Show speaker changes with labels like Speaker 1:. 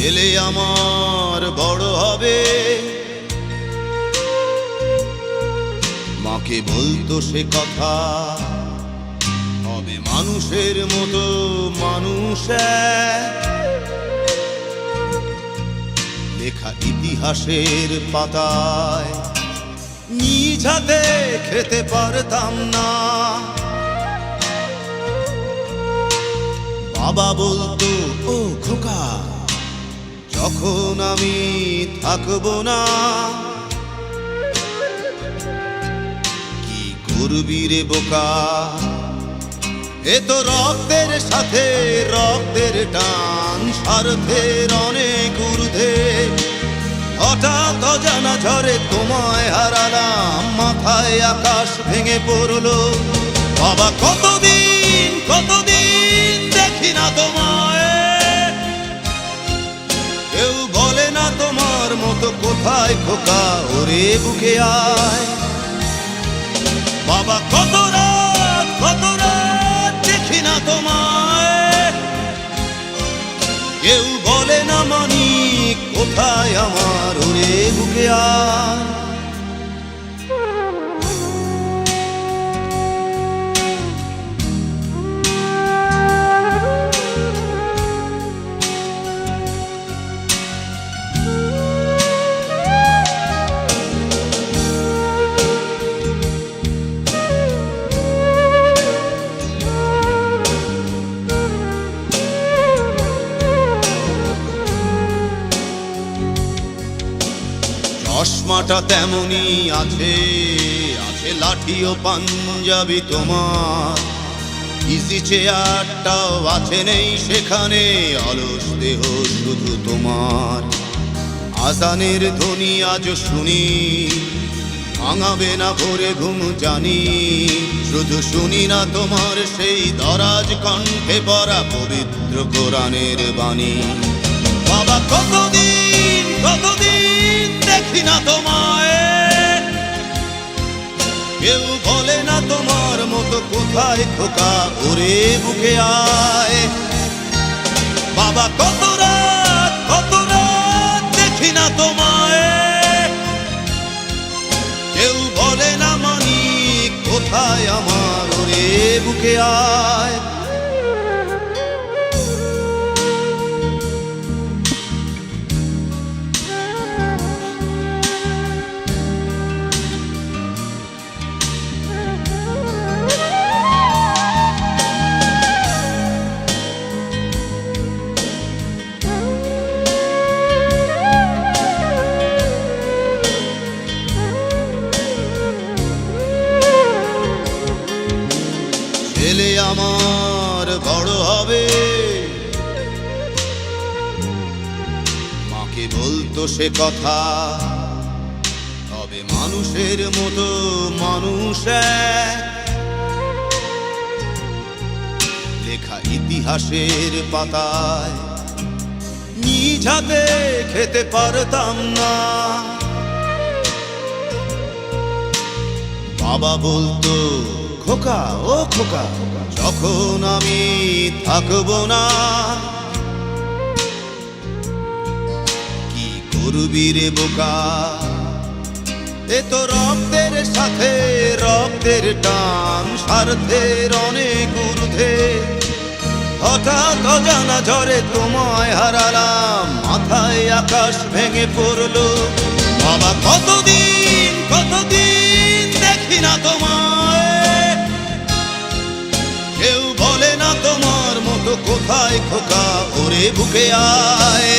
Speaker 1: ছেলে আমার বড় হবে, মাকে বলতো সে কথা, হবে মানুষের মতো মানুষ। লেখা ইতিহাসের পাতায় নিজ হাতে খেতে পারতাম না। বাবা বলতো, ও খোকা, যখন আমি থাকবো না, কি করবি রে বোকা, এ তো রক্তের সাথে রক্তের টান, স্বার্থের অনেক ঊর্ধ্বে। হঠাৎ অজানা ঝড়ে তোমায় হারালাম, মাথায় আকাশ ভেঙে পড়লো। বাবা কতদিন কতদিন দেখি না তোমায়, কেউ বলে না তোমার মতো কোথায় খোকা, ওরে বুকে আয়। বাবা কত রাত দেখি না তোমায়, কেউ বলে না মানি কোথায় আমার, ওরে বুকে আয়। চশমাটা তেমনি আছে, আছে লাঠি ও পাঞ্জাবি তোমার, ইজি চেয়ারটাও আছে নেই সেখানে, অলস দেহ শুধু তোমার। আজানের ধ্বনি আজ শুনি, ভাঙাবে না ভোরে ঘুম জানি, শুধু শুনি না তোমার সেই দরাজ কণ্ঠে পড়া পবিত্র কোরআনের বাণী। বাবা কতদিন কতদিন দেখি না তোমায়, কেউ বলে না তোমার মতো কোথায় খোকা, ওরে বুকে আয়। বাবা কত রাত দেখি না তোমায়, কেউ বলে না মানি কোথায় আমার, ওরে বুকে আয়। ছেলে আমার বড় হবে, মাকে বলতো সে কথা, হবে মানুষের মতো মানুষ। লেখা ইতিহাসের পাতায় নিজ হাতে খেতে পারতাম না। বাবা বলতো, খোকা ও খোকা, যখন আমি থাকবো না, কি করবি রে বোকা, এ তো রক্তের সাথে রক্তের টান, স্বার্থের অনেক ঊর্ধ্বে। হঠাৎ অজানা ঝড়ে তোমায় হারালাম, মাথায় আকাশ ভেঙে পড়লো। বাবা কতদিন কতদিন দেখি না তোমায়, কেউ বলে না তোমার মতো কোথায় খোকা, ওরে বুকে আয়।